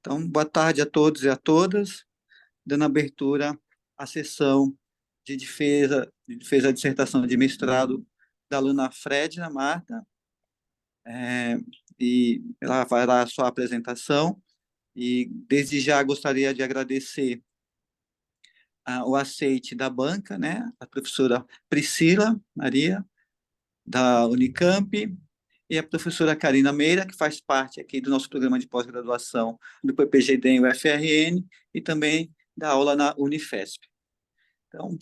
Então, boa tarde a todos e a todas, dando abertura à sessão de defesa da dissertação de mestrado da aluna Fredna Marta, é, e ela vai dar a sua apresentação, e desde já gostaria de agradecer o aceite da banca, né, a professora Priscila Maria, da Unicamp, e a professora Karina Meira, que faz parte aqui do nosso programa de pós-graduação do PPGD e UFRN, e também da aula na Unifesp. Então,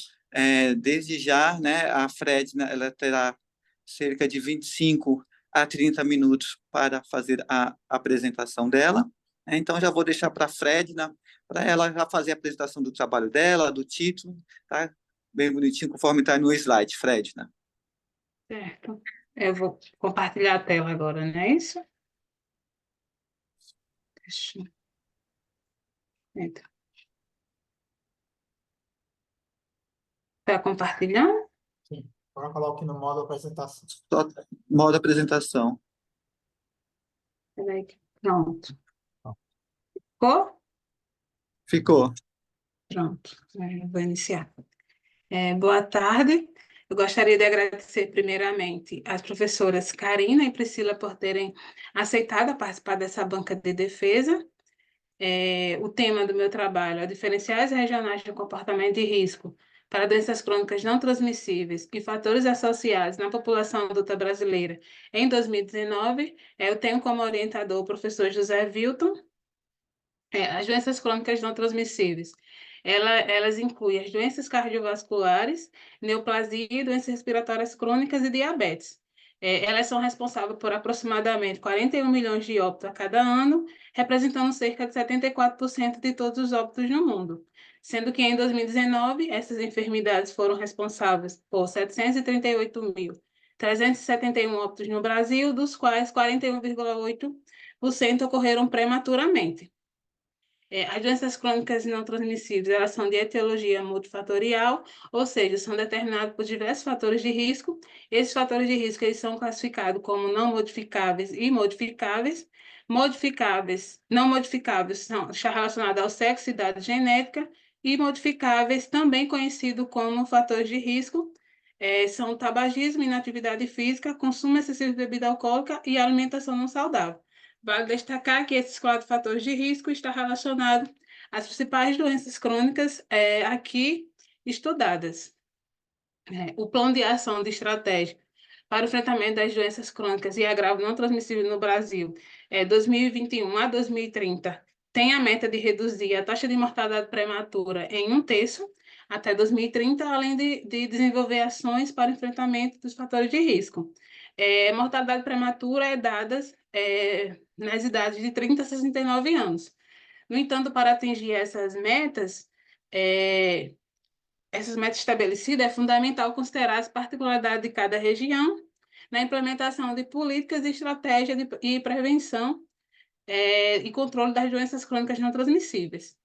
desde já, né, a Fredna, ela terá cerca de 25 a 30 minutos para fazer a apresentação dela. Então, já vou deixar para a Fredna, para ela já fazer a apresentação do trabalho dela, do título, tá? Bem bonitinho, conforme está no slide, Fredna. Certo. Eu vou compartilhar a tela agora, não é isso? Deixa eu... Então, está compartilhando? Sim, agora coloque no modo apresentação. Só modo apresentação. Peraí, pronto. Ficou? Ficou. Pronto. Eu vou iniciar. Boa tarde. Eu gostaria de agradecer primeiramente às professoras Karina e Priscila por terem aceitado participar dessa banca de defesa. O tema do meu trabalho é diferenciais regionais de comportamento de risco para doenças crônicas não transmissíveis e fatores associados na população adulta brasileira em 2019. Eu tenho como orientador o professor José Wilton. As doenças crônicas não transmissíveis. Elas incluem as doenças cardiovasculares, neoplasia, doenças respiratórias crônicas e diabetes. Elas são responsáveis por aproximadamente 41 milhões de óbitos a cada ano, representando cerca de 74% de todos os óbitos no mundo. Sendo que em 2019, essas enfermidades foram responsáveis por 738.371 óbitos no Brasil, dos quais 41,8% ocorreram prematuramente. As doenças crônicas não transmissíveis, elas são de etiologia multifatorial, ou seja, são determinadas por diversos fatores de risco. Esses fatores de risco eles são classificados como não modificáveis e modificáveis. Não modificáveis são relacionados ao sexo e idade genética, e modificáveis, também conhecido como fatores de risco, são o tabagismo, inatividade física, consumo excessivo de bebida alcoólica e alimentação não saudável. Vale destacar que esses 4 fatores de risco estão relacionados às principais doenças crônicas aqui estudadas. O plano de ação de estratégia para o enfrentamento das doenças crônicas e agravo não transmissível no Brasil, 2021 a 2030, tem a meta de reduzir a taxa de mortalidade prematura em 1/3 até 2030, além de desenvolver ações para o enfrentamento dos fatores de risco. Mortalidade prematura é dada nas idades de 30 a 69 anos. No entanto, para atingir essas metas estabelecidas, é fundamental considerar as particularidades de cada região na implementação de políticas e estratégias e prevenção e controle das doenças crônicas não transmissíveis.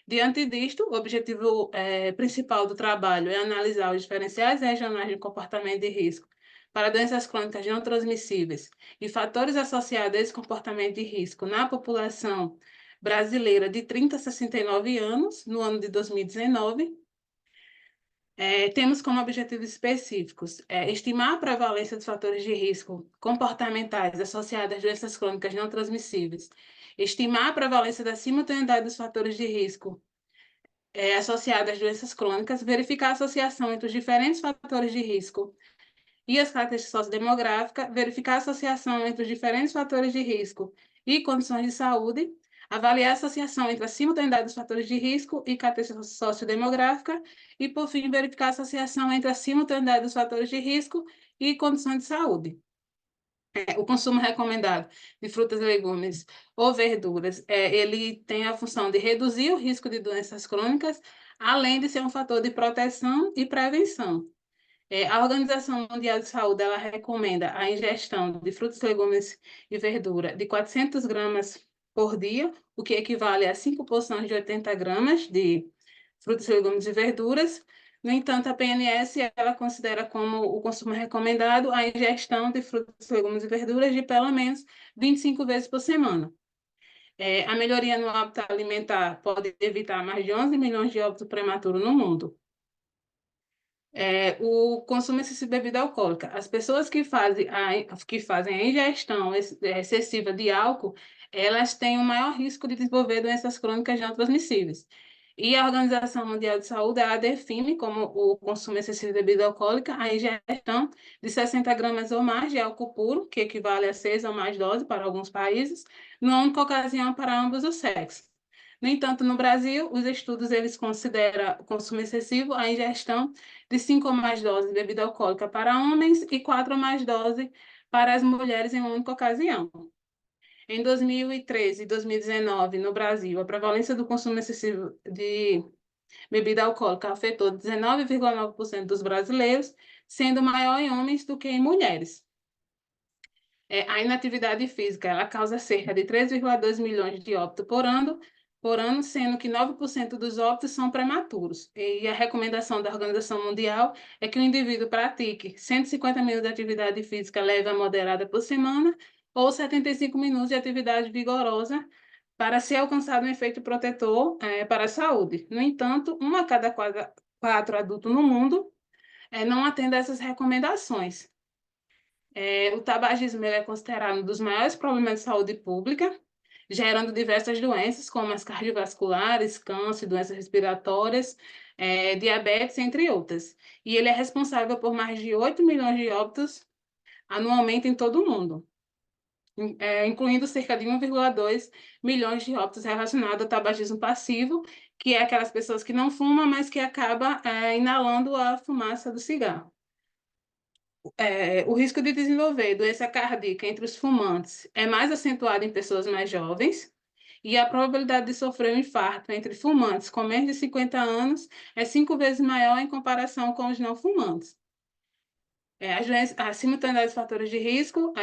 Diante disto, o objetivo principal do trabalho é analisar os diferenciais regionais de comportamento de risco para doenças crônicas não transmissíveis e fatores associados a esse comportamento de risco na população brasileira de 30 a 69 anos, no ano de 2019. Temos como objetivos específicos estimar a prevalência dos fatores de risco comportamentais associados às doenças crônicas não transmissíveis, estimar a prevalência da simultaneidade dos fatores de risco associadas às doenças crônicas, verificar a associação entre os diferentes fatores de risco e as características sociodemográficas, verificar a associação entre os diferentes fatores de risco e condições de saúde, avaliar a associação entre a simultaneidade dos fatores de risco e características sociodemográficas e, por fim, verificar a associação entre a simultaneidade dos fatores de risco e condições de saúde. O consumo recomendado de frutas e legumes ou verduras, ele tem a função de reduzir o risco de doenças crônicas, além de ser um fator de proteção e prevenção. A Organização Mundial de Saúde, ela recomenda a ingestão de frutas, legumes e verdura de 400 gramas por dia, o que equivale a 5 porções de 80 gramas de frutas, legumes e verduras. No entanto, a PNS ela considera como o consumo recomendado a ingestão de frutas, legumes e verduras de pelo menos 25 vezes por semana. A melhoria no hábito alimentar pode evitar mais de 11 milhões de óbitos prematuros no mundo. O consumo excessivo de bebida alcoólica. As pessoas que fazem a ingestão excessiva de álcool, elas têm um maior risco de desenvolver doenças crônicas não transmissíveis. E a Organização Mundial de Saúde, ela define como o consumo excessivo de bebida alcoólica a ingestão de 60 gramas ou mais de álcool puro, que equivale a 6 ou mais doses para alguns países, numa única ocasião para ambos os sexos. No entanto, no Brasil, os estudos eles consideram o consumo excessivo a ingestão de 5 ou mais doses de bebida alcoólica para homens e 4 ou mais doses para as mulheres em uma única ocasião. Em 2013 e 2019, no Brasil, a prevalência do consumo excessivo de bebida alcoólica afetou 19,9% dos brasileiros, sendo maior em homens do que em mulheres. A inatividade física, ela causa cerca de 3,2 milhões de óbitos por ano, sendo que 9% dos óbitos são prematuros. E a recomendação da Organização Mundial é que o indivíduo pratique 150 minutos de atividade física leve a moderada por semana ou 75 minutos de atividade vigorosa para ser alcançado um efeito protetor para a saúde. No entanto, 1 a cada 4 adultos no mundo não atende a essas recomendações. O tabagismo é considerado um dos maiores problemas de saúde pública, gerando diversas doenças, como as cardiovasculares, câncer, doenças respiratórias, diabetes, entre outras. E ele é responsável por mais de 8 milhões de óbitos anualmente em todo o mundo, incluindo cerca de 1,2 milhões de óbitos relacionados ao tabagismo passivo, que é aquelas pessoas que não fumam, mas que acabam inalando a fumaça do cigarro. O risco de desenvolver doença cardíaca entre os fumantes é mais acentuado em pessoas mais jovens, e a probabilidade de sofrer um infarto entre fumantes com menos de 50 anos é 5 vezes maior em comparação com os não fumantes. A simultaneidade de fatores de risco,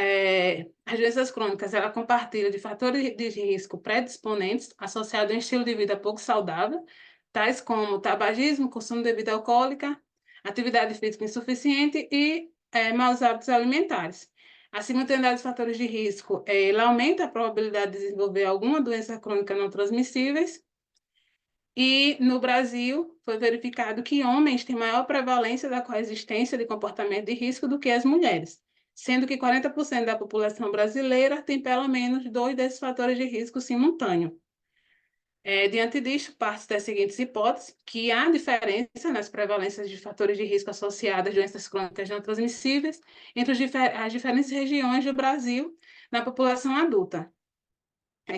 as doenças crônicas, ela compartilha de fatores de risco predisponentes associados a um estilo de vida pouco saudável, tais como tabagismo, consumo de bebida alcoólica, atividade física insuficiente e maus hábitos alimentares. A simultaneidade de fatores de risco, ela aumenta a probabilidade de desenvolver alguma doença crônica não transmissíveis. E no Brasil, foi verificado que homens têm maior prevalência da coexistência de comportamento de risco do que as mulheres, sendo que 40% da população brasileira tem pelo menos 2 desses fatores de risco simultâneo. Diante disso, parte das seguintes hipóteses, que há diferença nas prevalências de fatores de risco associados a doenças crônicas não transmissíveis entre as diferentes regiões do Brasil na população adulta.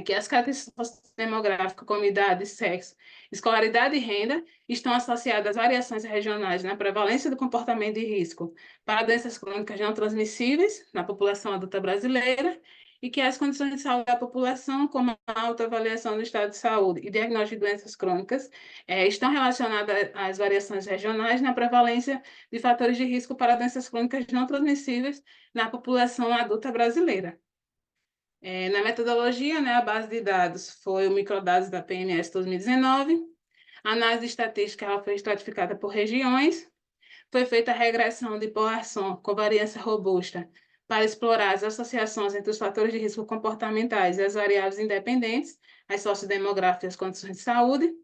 Que as características demográficas, como idade, sexo, escolaridade e renda estão associadas às variações regionais na prevalência do comportamento de risco para doenças crônicas não transmissíveis na população adulta brasileira e que as condições de saúde da população, como a autoavaliação do estado de saúde e diagnóstico de doenças crônicas, estão relacionadas às variações regionais na prevalência de fatores de risco para doenças crônicas não transmissíveis na população adulta brasileira. Na metodologia, a base de dados foi o microdados da PNS 2019. A análise estatística ela foi estratificada por regiões. Foi feita a regressão de Poisson com variância robusta para explorar as associações entre os fatores de risco comportamentais e as variáveis independentes, as sociodemográficas e as condições de saúde.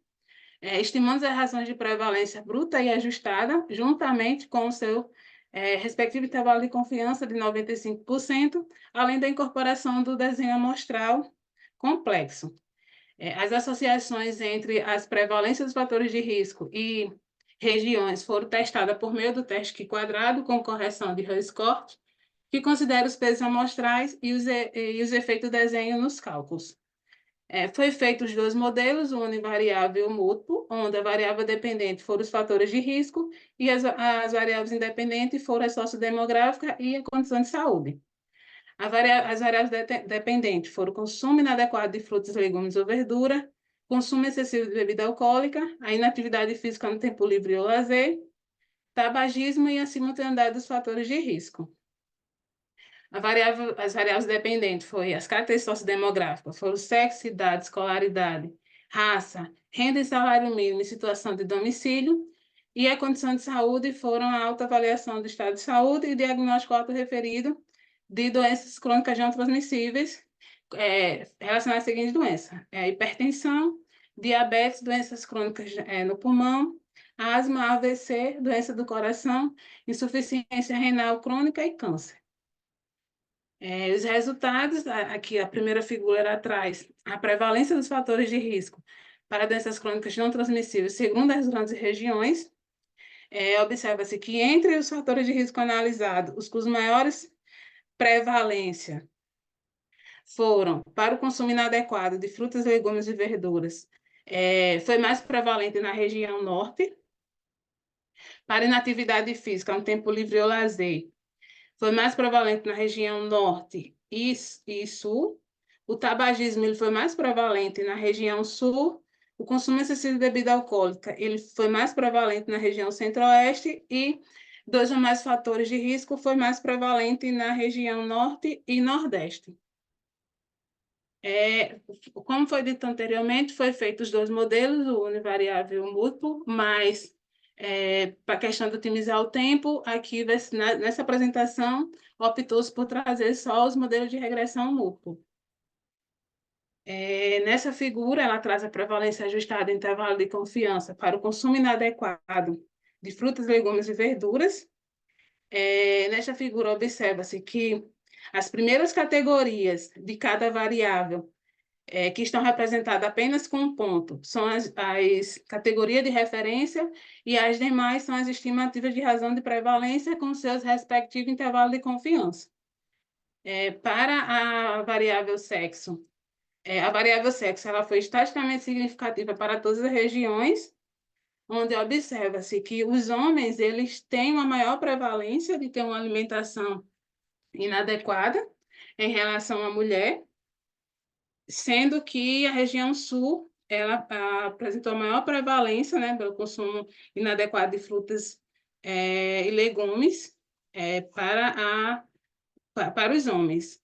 Estimando as razões de prevalência bruta e ajustada, juntamente com o seu respectivo intervalo de confiança de 95%, além da incorporação do desenho amostral complexo. As associações entre as prevalências dos fatores de risco e regiões foram testadas por meio do teste quadrado com correção de Hurst-Corte, que considera os pesos amostrais e os efeitos do desenho nos cálculos. Foi feito os 2 modelos, o univariável e o múltiplo, onde a variável dependente foram os fatores de risco e as variáveis independentes foram a sociodemográfica e a condição de saúde. As variáveis dependentes foram o consumo inadequado de frutas, legumes ou verdura, consumo excessivo de bebida alcoólica, a inatividade física no tempo livre ou lazer, tabagismo e a simultaneidade dos fatores de risco. As variáveis dependentes foram as características sociodemográficas, foram sexo, idade, escolaridade, raça, renda e salário mínimo e situação de domicílio, e a condição de saúde foram a autoavaliação do estado de saúde e diagnóstico autorreferido de doenças crônicas não transmissíveis, relacionadas às seguintes doenças: hipertensão, diabetes, doenças crônicas no pulmão, asma, AVC, doença do coração, insuficiência renal crônica e câncer. Os resultados, aqui a primeira figura traz a prevalência dos fatores de risco para doenças crônicas não transmissíveis, segundo as grandes regiões. Observa-se que entre os fatores de risco analisados, os com maiores prevalência foram para o consumo inadequado de frutas, legumes e verduras, foi mais prevalente na região norte. Para inatividade física, um tempo livre ou lazer, foi mais prevalente na região norte e sul. O tabagismo ele foi mais prevalente na região sul. O consumo excessivo de bebida alcoólica ele foi mais prevalente na região centro-oeste e dois ou mais fatores de risco foi mais prevalente na região norte e nordeste. Como foi dito anteriormente, foi feito os dois modelos, o univariável e o múltiplo, mas para a questão de otimizar o tempo, aqui nessa apresentação optou-se por trazer só os modelos de regressão múltiplo. Nessa figura, ela traz a prevalência ajustada em intervalo de confiança para o consumo inadequado de frutas, legumes e verduras. Nesta figura, observa-se que as primeiras categorias de cada variável que estão representadas apenas com um ponto são as categorias de referência e as demais são as estimativas de razão de prevalência com seus respectivos intervalos de confiança. Para a variável sexo, ela foi estatisticamente significativa para todas as regiões, onde observa-se que os homens eles têm uma maior prevalência de ter uma alimentação inadequada em relação à mulher, sendo que a região sul ela apresentou a maior prevalência, né, pelo consumo inadequado de frutas e legumes para os homens.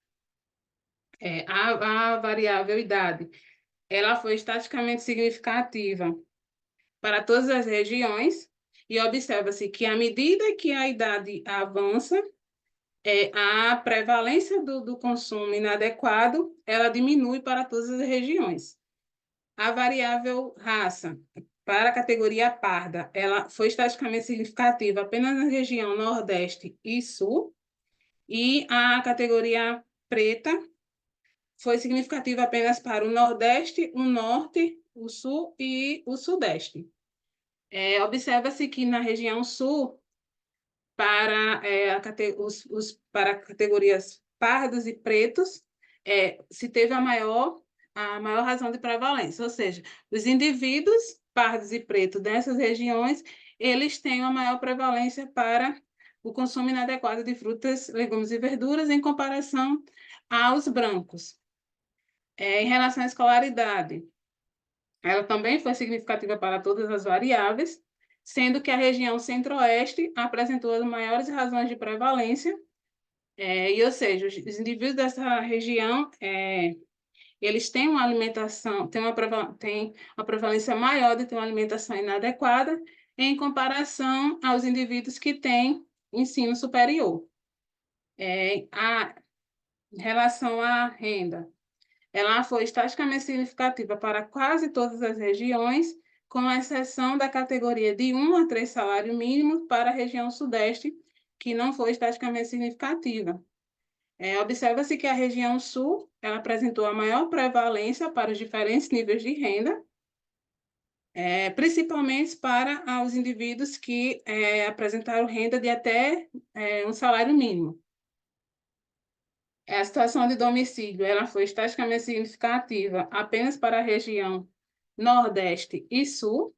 A variável idade ela foi estatisticamente significativa para todas as regiões e observa-se que, à medida que a idade avança, a prevalência do consumo inadequado ela diminui para todas as regiões. A variável raça, para a categoria parda, ela foi estatisticamente significativa apenas na região Nordeste e Sul, e a categoria preta foi significativa apenas para o Nordeste, o Norte, o Sul e o Sudeste. Observa-se que na região Sul, para categorias pardos e pretos, se teve a maior razão de prevalência, ou seja, os indivíduos pardos e pretos dessas regiões, eles têm uma maior prevalência para o consumo inadequado de frutas, legumes e verduras em comparação aos brancos. Em relação à escolaridade, ela também foi significativa para todas as variáveis, sendo que a região centro-oeste apresentou as maiores razões de prevalência, ou seja, os indivíduos dessa região, eles têm uma alimentação, têm uma prevalência maior de ter uma alimentação inadequada em comparação aos indivíduos que têm ensino superior. Em relação à renda, ela foi estatisticamente significativa para quase todas as regiões, com exceção da categoria de 1 a 3 salários mínimos para a região sudeste, que não foi estatisticamente significativa. Observa-se que a região sul ela apresentou a maior prevalência para os diferentes níveis de renda, principalmente para os indivíduos que apresentaram renda de até um salário mínimo. A situação de domicílio ela foi estatisticamente significativa apenas para a região Nordeste e Sul,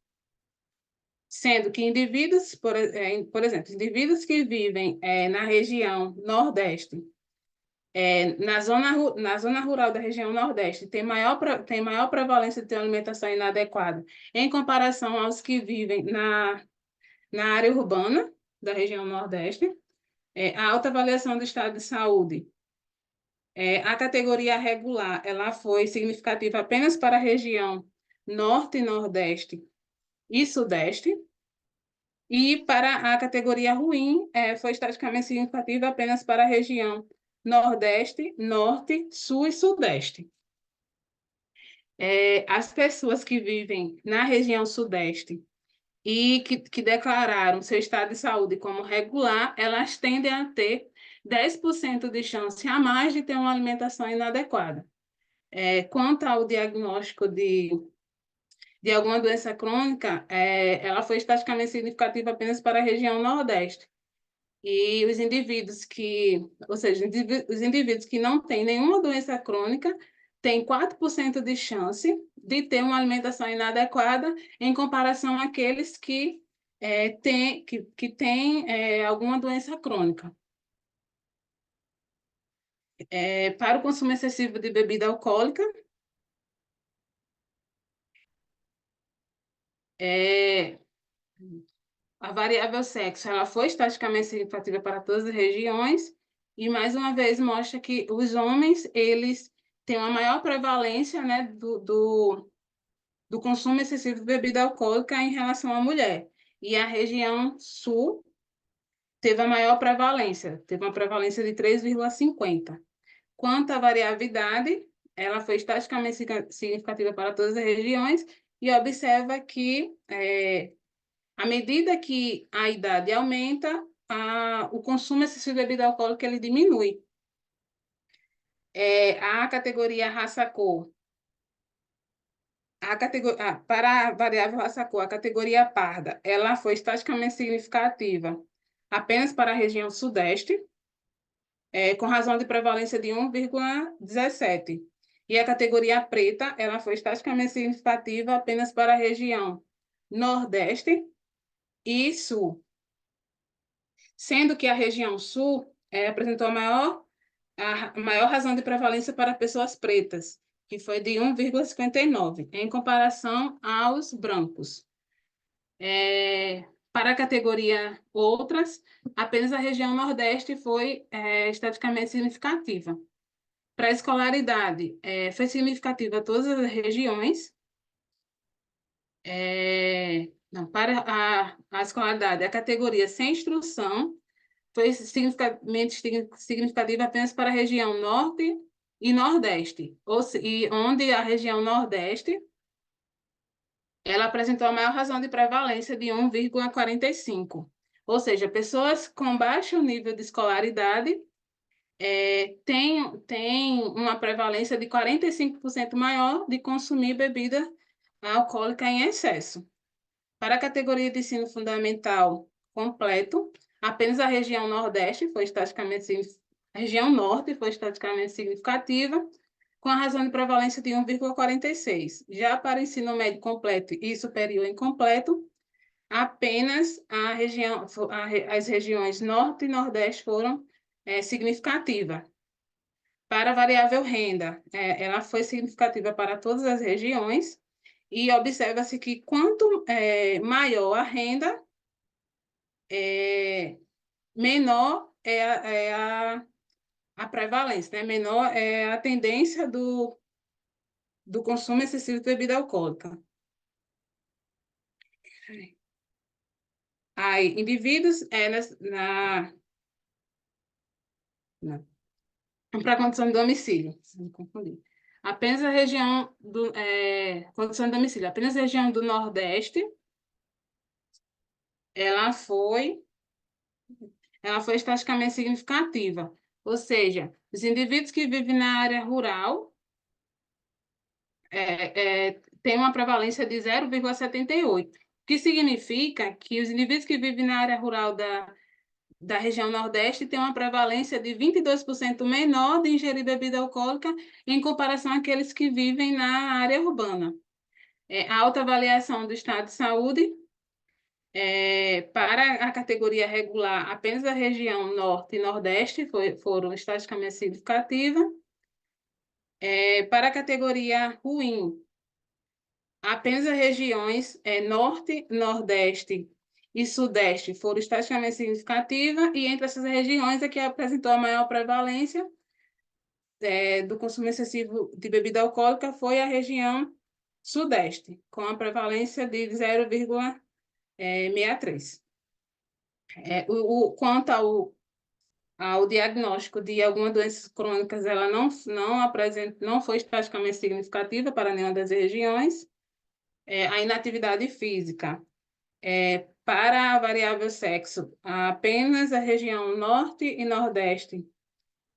sendo que indivíduos, por exemplo, indivíduos que vivem na região Nordeste, na zona rural da região Nordeste, tem maior prevalência de ter uma alimentação inadequada em comparação aos que vivem na área urbana da região Nordeste. A alta avaliação do estado de saúde. A categoria regular ela foi significativa apenas para a região Norte, Nordeste e Sudeste, e para a categoria ruim foi estatisticamente significativa apenas para a região Nordeste, Norte, Sul e Sudeste. As pessoas que vivem na região Sudeste e que declararam seu estado de saúde como regular, elas tendem a ter 10% de chance a mais de ter uma alimentação inadequada. Quanto ao diagnóstico de alguma doença crônica, ela foi estatisticamente significativa apenas para a região Nordeste. E os indivíduos ou seja, os indivíduos que não têm nenhuma doença crônica têm 4% de chance de ter uma alimentação inadequada em comparação àqueles que têm alguma doença crônica. Para o consumo excessivo de bebida alcoólica, a variável sexo ela foi estatisticamente significativa para todas as regiões e, mais uma vez, mostra que os homens eles têm uma maior prevalência, né, do consumo excessivo de bebida alcoólica em relação à mulher. E a região sul teve a maior prevalência, teve uma prevalência de 3,50. Quanto à variabilidade, ela foi estatisticamente significativa para todas as regiões e observa que à medida que a idade aumenta, o consumo excessivo de bebida alcoólica ele diminui. A categoria raça-cor, para a variável raça-cor, a categoria parda, ela foi estatisticamente significativa apenas para a região sudeste, com razão de prevalência de 1,17. E a categoria preta, ela foi estatisticamente significativa apenas para a região nordeste e sul, sendo que a região sul apresentou a maior razão de prevalência para pessoas pretas, que foi de 1,59, em comparação aos brancos. Para a categoria outras, apenas a região nordeste foi estatisticamente significativa. Para a escolaridade, foi significativa todas as regiões. Não, para a escolaridade, a categoria sem instrução foi significativa apenas para a região norte e nordeste, e onde a região nordeste ela apresentou a maior razão de prevalência de 1,45. Ou seja, pessoas com baixo nível de escolaridade têm uma prevalência de 45% maior de consumir bebida alcoólica em excesso. Para a categoria de ensino fundamental completo, apenas a região Nordeste foi a região Norte foi estatisticamente significativa, com a razão de prevalência de 1,46. Já para ensino médio completo e superior incompleto, apenas as regiões Norte e Nordeste foram significativas. Para a variável renda, ela foi significativa para todas as regiões, e observa-se que quanto maior a renda, menor a prevalência, né? Menor é a tendência do consumo excessivo de bebida alcoólica. Aí, indivíduos para a condição de domicílio, se me confundir. Apenas a região condição de domicílio, apenas a região do Nordeste, ela foi estatisticamente significativa. Ou seja, os indivíduos que vivem na área rural têm uma prevalência de 0,78, o que significa que os indivíduos que vivem na área rural da região Nordeste têm uma prevalência de 22% menor de ingerir bebida alcoólica em comparação àqueles que vivem na área urbana. A autoavaliação do estado de saúde para a categoria regular, apenas a região Norte e Nordeste foram estatisticamente significativas. Para a categoria ruim, apenas as regiões Norte, Nordeste e Sudeste foram estatisticamente significativas, e entre essas regiões é que apresentou a maior prevalência do consumo excessivo de bebida alcoólica foi a região Sudeste, com a prevalência de 0,63. Quanto o diagnóstico de alguma doença crônica ela não foi estatisticamente significativa para nenhuma das regiões. A inatividade física. Para a variável sexo, apenas a região norte e nordeste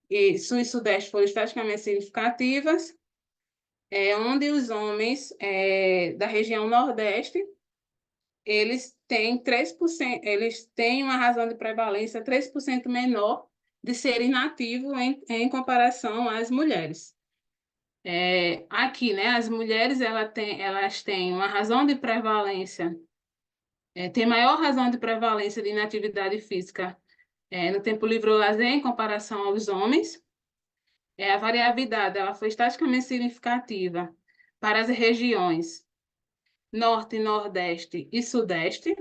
e sul e sudeste foram estatisticamente significativas, onde os homens da região nordeste eles têm 3%, eles têm uma razão de prevalência 3% menor de ser inativo em comparação às mulheres. Aqui, né, as mulheres elas têm uma razão de prevalência, tem maior razão de prevalência de inatividade física no tempo livre ou lazer em comparação aos homens. A variabilidade ela foi estatisticamente significativa para as regiões norte, nordeste e sudeste,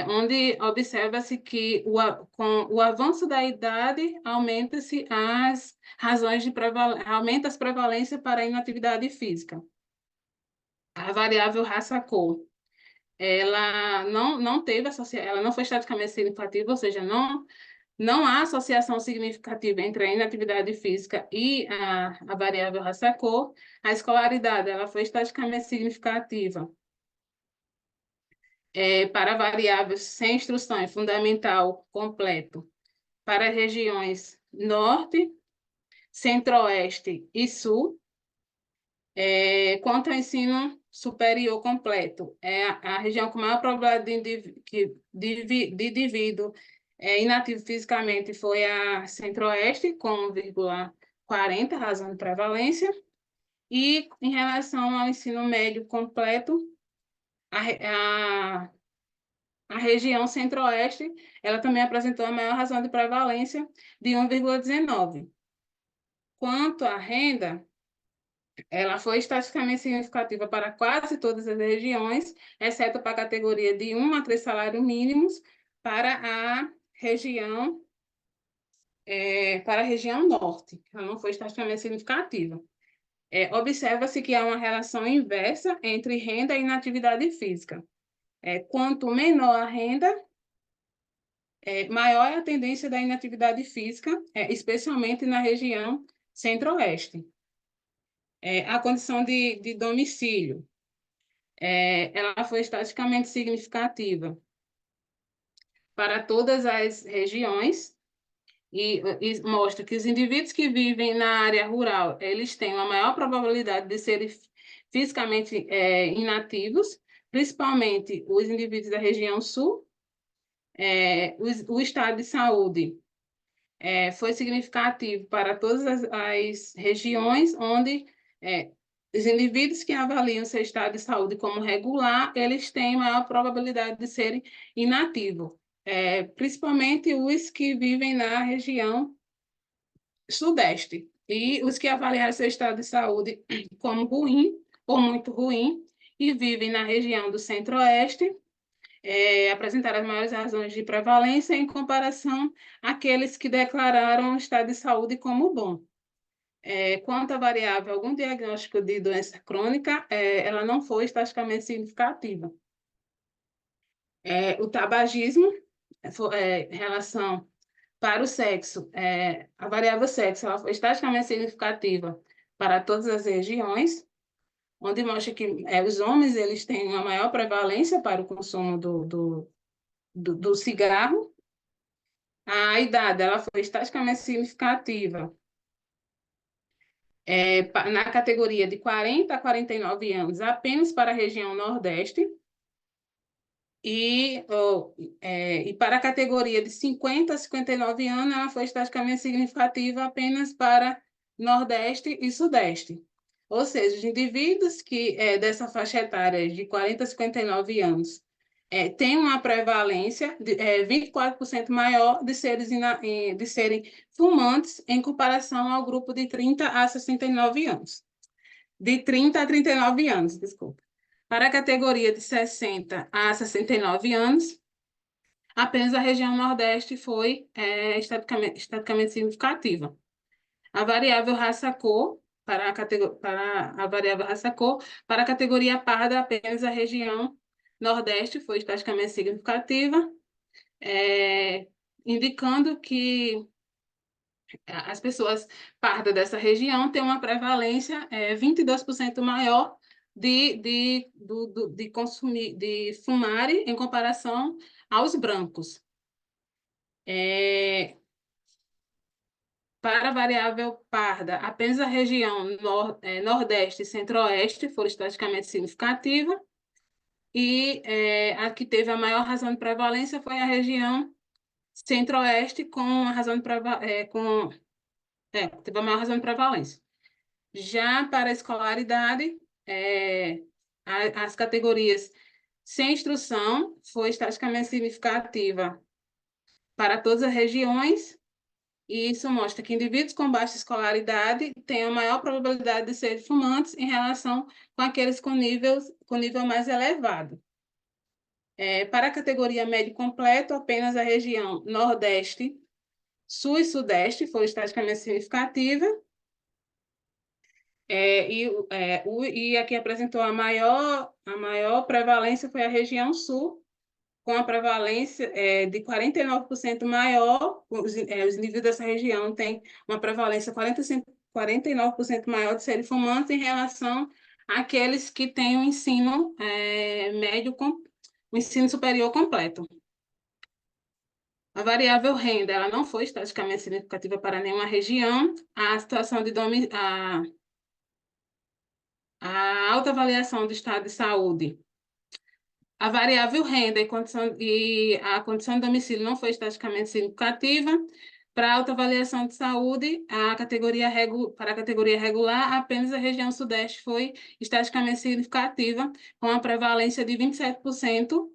onde observa-se que com o avanço da idade aumenta-se as razões de aumenta as prevalências para a inatividade física. A variável raça-cor, ela não teve ela não foi estatisticamente significativa, ou seja, não há associação significativa entre a inatividade física e a variável raça-cor. A escolaridade ela foi estatisticamente significativa para variáveis sem instrução e fundamental completo para regiões norte, centro-oeste e sul. Quanto ao ensino superior completo, a região com maior probabilidade de indivíduo inativo fisicamente foi a centro-oeste, com 1,40 razão de prevalência, e em relação ao ensino médio completo, a região centro-oeste, ela também apresentou a maior razão de prevalência de 1,19. Quanto à renda, ela foi estatisticamente significativa para quase todas as regiões, exceto para a categoria de 1 a 3 salários mínimos, para a região norte. Ela não foi estatisticamente significativa. Observa-se que há uma relação inversa entre renda e inatividade física. Quanto menor a renda, maior é a tendência da inatividade física, especialmente na região centro-oeste. A condição de domicílio, ela foi estatisticamente significativa para todas as regiões e mostra que os indivíduos que vivem na área rural, eles têm uma maior probabilidade de serem fisicamente inativos, principalmente os indivíduos da região sul. O estado de saúde foi significativo para todas as regiões onde os indivíduos que avaliam seu estado de saúde como regular, eles têm maior probabilidade de serem inativos, principalmente os que vivem na região sudeste. E os que avaliaram seu estado de saúde como ruim ou muito ruim e vivem na região do centro-oeste, apresentaram as maiores razões de prevalência em comparação àqueles que declararam o estado de saúde como bom. Quanto à variável, algum diagnóstico de doença crônica, ela não foi estatisticamente significativa. O tabagismo, relação para o sexo, a variável sexo, ela foi estatisticamente significativa para todas as regiões, onde mostra que os homens eles têm uma maior prevalência para o consumo do cigarro. A idade ela foi estatisticamente significativa na categoria de 40 a 49 anos, apenas para a região Nordeste, e para a categoria de 50 a 59 anos, ela foi estatisticamente significativa apenas para Nordeste e Sudeste. Ou seja, os indivíduos que dessa faixa etária de 40 a 59 anos têm uma prevalência de 24% maior de serem fumantes em comparação ao grupo de 30 a 69 anos. De 30 a 39 anos, desculpa. Para a categoria de 60 a 69 anos, apenas a região Nordeste foi estatisticamente significativa. A variável raça-cor, para a variável raça-cor, para a categoria parda, apenas a região Nordeste foi estatisticamente significativa. indicando que as pessoas pardas dessa região têm uma prevalência 22% maior de consumir, de fumarem em comparação aos brancos. Para a variável parda, apenas a região Nordeste e Centro-Oeste foram estatisticamente significativa, e a que teve a maior razão de prevalência foi a região Centro-Oeste, com a razão de teve a maior razão de prevalência. Já para a escolaridade, as categorias sem instrução foi estatisticamente significativa para todas as regiões, e isso mostra que indivíduos com baixa escolaridade têm a maior probabilidade de serem fumantes em relação com aqueles com nível mais elevado. Para a categoria médio completo, apenas a região Nordeste, Sul e Sudeste foram estatisticamente significativas, e a que apresentou a maior prevalência foi a região Sul, com a prevalência de 49% maior. Os indivíduos dessa região têm uma prevalência 49% maior de serem fumantes em relação àqueles que têm o ensino médio, o ensino superior completo. A variável renda, ela não foi estatisticamente significativa para nenhuma região. A situação de a autoavaliação do estado de saúde. A variável renda e a condição de domicílio não foi estatisticamente significativa. Para a autoavaliação de saúde, para a categoria regular, apenas a região Sudeste foi estatisticamente significativa, com a prevalência de 27%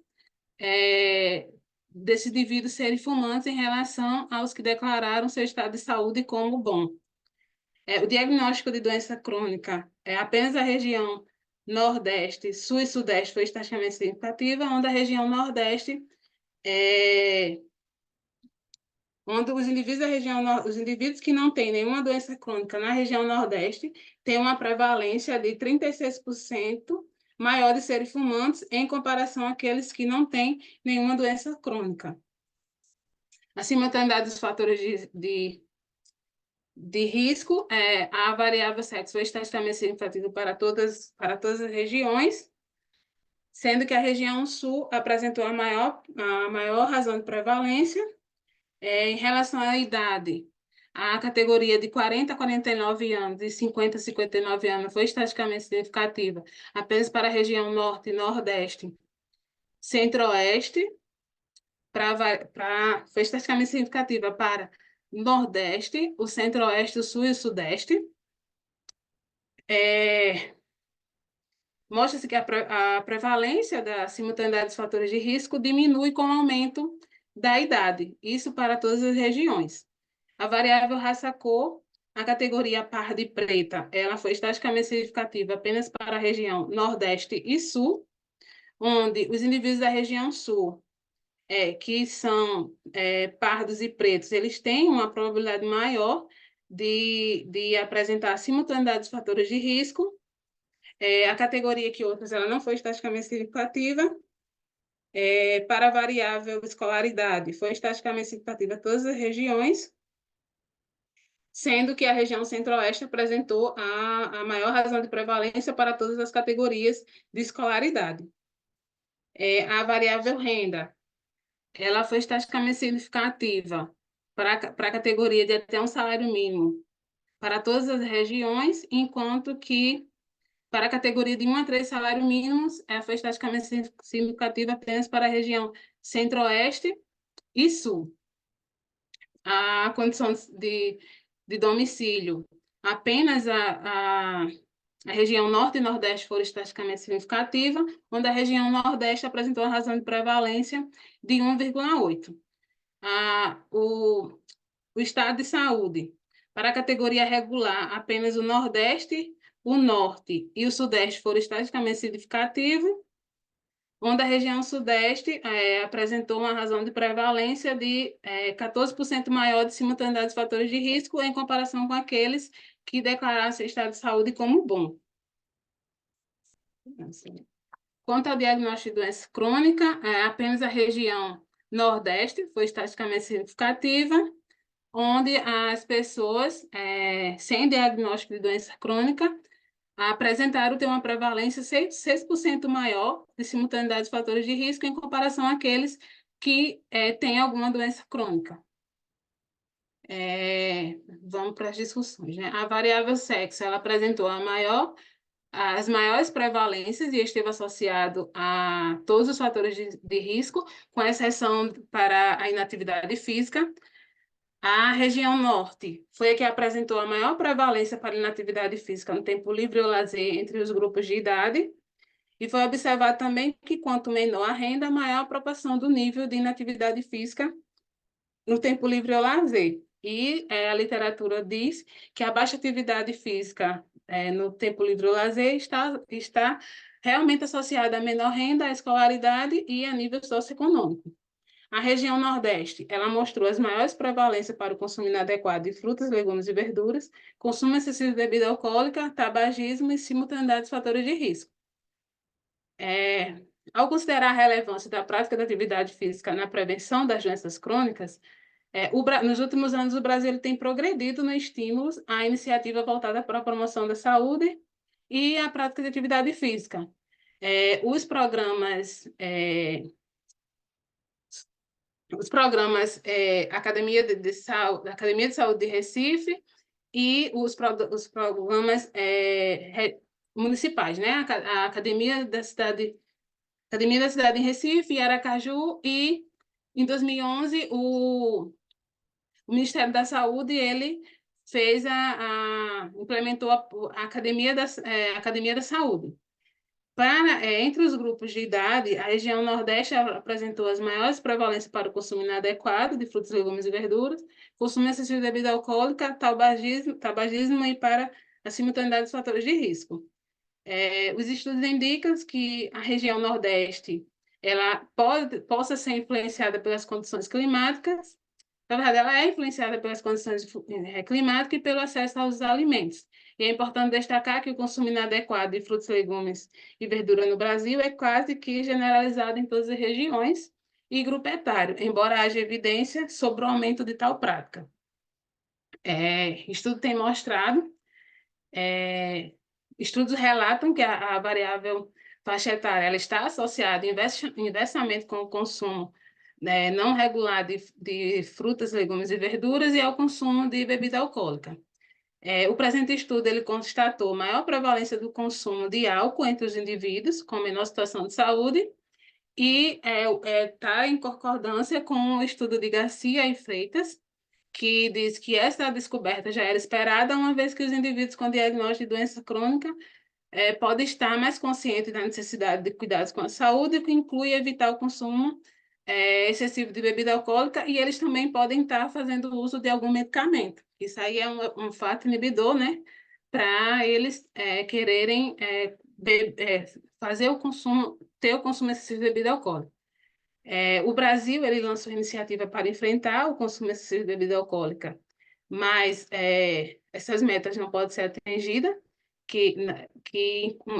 desses indivíduos serem fumantes em relação aos que declararam seu estado de saúde como bom. O diagnóstico de doença crônica, apenas a região Nordeste, Sul e Sudeste foi estatisticamente significativa, onde a região Nordeste, onde os indivíduos que não têm nenhuma doença crônica na região Nordeste têm uma prevalência de 36% maior de serem fumantes em comparação àqueles que não têm nenhuma doença crônica. A simultaneidade dos fatores de risco, a variável sexo foi estatisticamente significativa para todas as regiões, sendo que a região Sul apresentou a maior razão de prevalência. Em relação à idade, a categoria de 40 a 49 anos e 50 a 59 anos foi estatisticamente significativa apenas para a região Norte e Nordeste, Centro-Oeste, foi estatisticamente significativa para Nordeste, o Centro-Oeste, o Sul e o Sudeste. Mostra-se que a prevalência da simultaneidade dos fatores de risco diminui com o aumento da idade, isso para todas as regiões. A variável raça-cor, a categoria parda e preta, ela foi estatisticamente significativa apenas para a região Nordeste e Sul, onde os indivíduos da região Sul, que são pardos e pretos, eles têm uma probabilidade maior de apresentar simultaneidade dos fatores de risco. A categoria que outras, ela não foi estatisticamente significativa. Para a variável escolaridade, foi estatisticamente significativa todas as regiões, sendo que a região Centro-Oeste apresentou a maior razão de prevalência para todas as categorias de escolaridade. A variável renda, ela foi estatisticamente significativa para a categoria de até um salário mínimo para todas as regiões, enquanto que para a categoria de 1 a 3 salários mínimos, ela foi estatisticamente significativa apenas para a região Centro-Oeste e Sul. A condição de domicílio, apenas a região Norte e Nordeste foram estatisticamente significativas, onde a região Nordeste apresentou a razão de prevalência de 1,8. O estado de saúde, para a categoria regular, apenas o Nordeste, o Norte e o Sudeste foram estatisticamente significativos, onde a região Sudeste apresentou uma razão de prevalência de 14% maior de simultaneidade dos fatores de risco em comparação com aqueles que declararam seu estado de saúde como bom. Quanto ao diagnóstico de doença crônica, apenas a região Nordeste foi estatisticamente significativa, onde as pessoas sem diagnóstico de doença crônica apresentaram ter uma prevalência 6% maior de simultaneidade de fatores de risco em comparação àqueles que têm alguma doença crônica. Vamos para as discussões, né? A variável sexo, ela apresentou as maiores prevalências e esteve associado a todos os fatores de risco, com exceção para a inatividade física. A região norte foi a que apresentou a maior prevalência para inatividade física no tempo livre ou lazer entre os grupos de idade, e foi observado também que quanto menor a renda, maior a proporção do nível de inatividade física no tempo livre ou lazer. E a literatura diz que a baixa atividade física no tempo livre ou lazer está realmente associada à menor renda, à escolaridade e a nível socioeconômico. A região Nordeste, ela mostrou as maiores prevalências para o consumo inadequado de frutas, legumes e verduras, consumo excessivo de bebida alcoólica, tabagismo e simultaneidade de fatores de risco. Ao considerar a relevância da prática da atividade física na prevenção das doenças crônicas, nos últimos anos o Brasil tem progredido no estímulo à iniciativa voltada para a promoção da saúde e a prática de atividade física. Os programas Academia de Saúde de Recife e os programas municipais, né? A Academia da Cidade em Recife e Aracaju, e em 2011 o Ministério da Saúde ele implementou a Academia da Saúde. Entre os grupos de idade, a região Nordeste apresentou as maiores prevalências para o consumo inadequado de frutas, legumes e verduras, consumo excessivo de bebida alcoólica, tabagismo e para a simultaneidade dos fatores de risco. Os estudos indicam que a região Nordeste ela possa ser influenciada pelas condições climáticas. Na verdade, ela é influenciada pelas condições climáticas e pelo acesso aos alimentos. E é importante destacar que o consumo inadequado de frutas, legumes e verduras no Brasil é quase que generalizado em todas as regiões e grupo etário, embora haja evidência sobre o aumento de tal prática. Estudo tem mostrado, estudos relatam que a variável faixa etária ela está associada inversamente com o consumo não regular de frutas, legumes e verduras e ao consumo de bebida alcoólica. O presente estudo ele constatou maior prevalência do consumo de álcool entre os indivíduos com menor situação de saúde e está em concordância com o estudo de Garcia e Freitas, que diz que essa descoberta já era esperada, uma vez que os indivíduos com diagnóstico de doença crônica podem estar mais conscientes da necessidade de cuidados com a saúde, o que inclui evitar o consumo excessivo de bebida alcoólica, e eles também podem estar fazendo uso de algum medicamento. Isso aí é um fato inibidor, né? Para eles quererem fazer o consumo, ter o consumo excessivo de bebida alcoólica. O Brasil ele lançou iniciativa para enfrentar o consumo excessivo de bebida alcoólica, mas essas metas não podem ser atingidas, que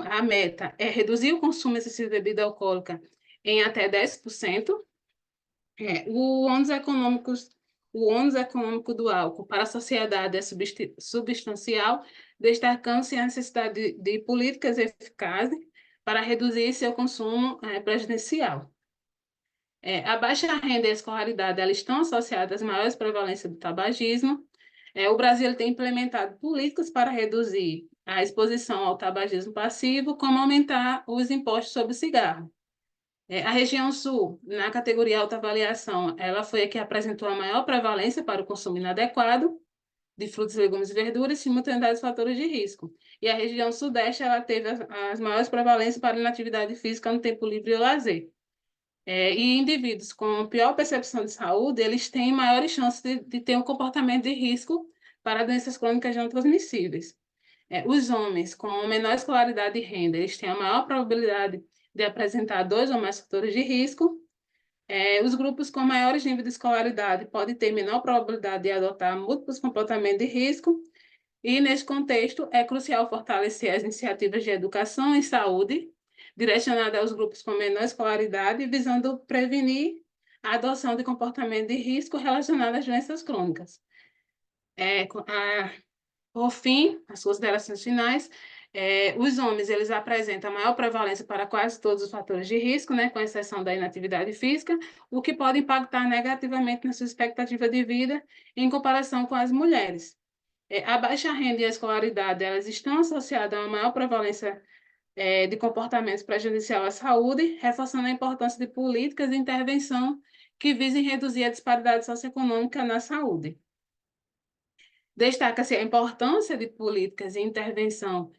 a meta é reduzir o consumo excessivo de bebida alcoólica em até 10%. O ônus econômico do álcool para a sociedade é substancial, destacando-se a necessidade de políticas eficazes para reduzir seu consumo prejudicial. A baixa renda e a escolaridade elas estão associadas às maiores prevalências do tabagismo. O Brasil tem implementado políticas para reduzir a exposição ao tabagismo passivo, como aumentar os impostos sobre o cigarro. A região sul, na categoria alta avaliação, ela foi a que apresentou a maior prevalência para o consumo inadequado de frutas, legumes e verduras, simultaneidade dos fatores de risco. E a região sudeste, ela teve as maiores prevalências para inatividade física no tempo livre e lazer. E indivíduos com pior percepção de saúde, eles têm maiores chances de ter um comportamento de risco para doenças crônicas não transmissíveis. Os homens com menor escolaridade e renda, eles têm a maior probabilidade de apresentar 2 ou mais fatores de risco. Os grupos com maiores níveis de escolaridade podem ter menor probabilidade de adotar múltiplos comportamentos de risco. E, nesse contexto, é crucial fortalecer as iniciativas de educação e saúde, direcionadas aos grupos com menor escolaridade, visando prevenir a adoção de comportamento de risco relacionado às doenças crônicas. Por fim, as considerações finais, os homens eles apresentam maior prevalência para quase todos os fatores de risco, né, com exceção da inatividade física, o que pode impactar negativamente na sua expectativa de vida em comparação com as mulheres. A baixa renda e a escolaridade elas estão associadas a uma maior prevalência de comportamentos prejudiciais à saúde, reforçando a importância de políticas de intervenção que visem reduzir a disparidade socioeconômica na saúde. Destaca-se a importância de políticas de intervenção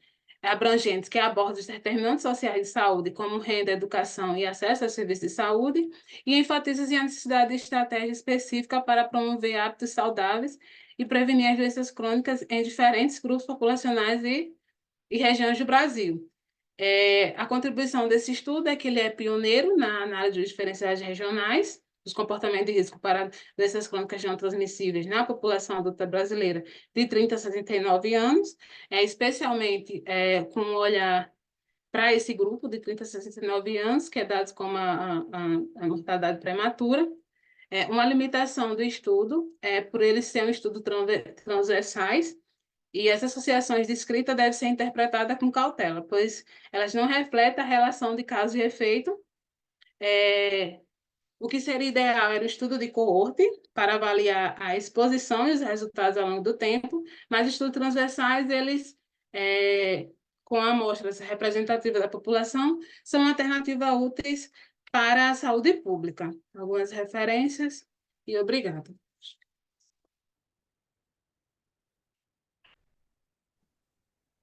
abrangentes que abordam os determinantes sociais de saúde, como renda, educação e acesso a serviços de saúde, e enfatiza-se a necessidade de estratégia específica para promover hábitos saudáveis e prevenir as doenças crônicas em diferentes grupos populacionais e regiões do Brasil. A contribuição desse estudo é que ele é pioneiro na análise dos diferenciais regionais, dos comportamentos de risco para doenças crônicas não transmissíveis na população adulta brasileira de 30 a 79 anos, especialmente com um olhar para esse grupo de 30 a 69 anos, que é dados como a mortalidade prematura. Uma limitação do estudo, por ele ser um estudo transversais, e as associações de escrita devem ser interpretadas com cautela, pois elas não refletem a relação de causa e efeito. O que seria ideal era o estudo de coorte para avaliar a exposição e os resultados ao longo do tempo, mas estudos transversais, eles, com amostras representativas da população, são alternativas úteis para a saúde pública. Algumas referências e obrigada.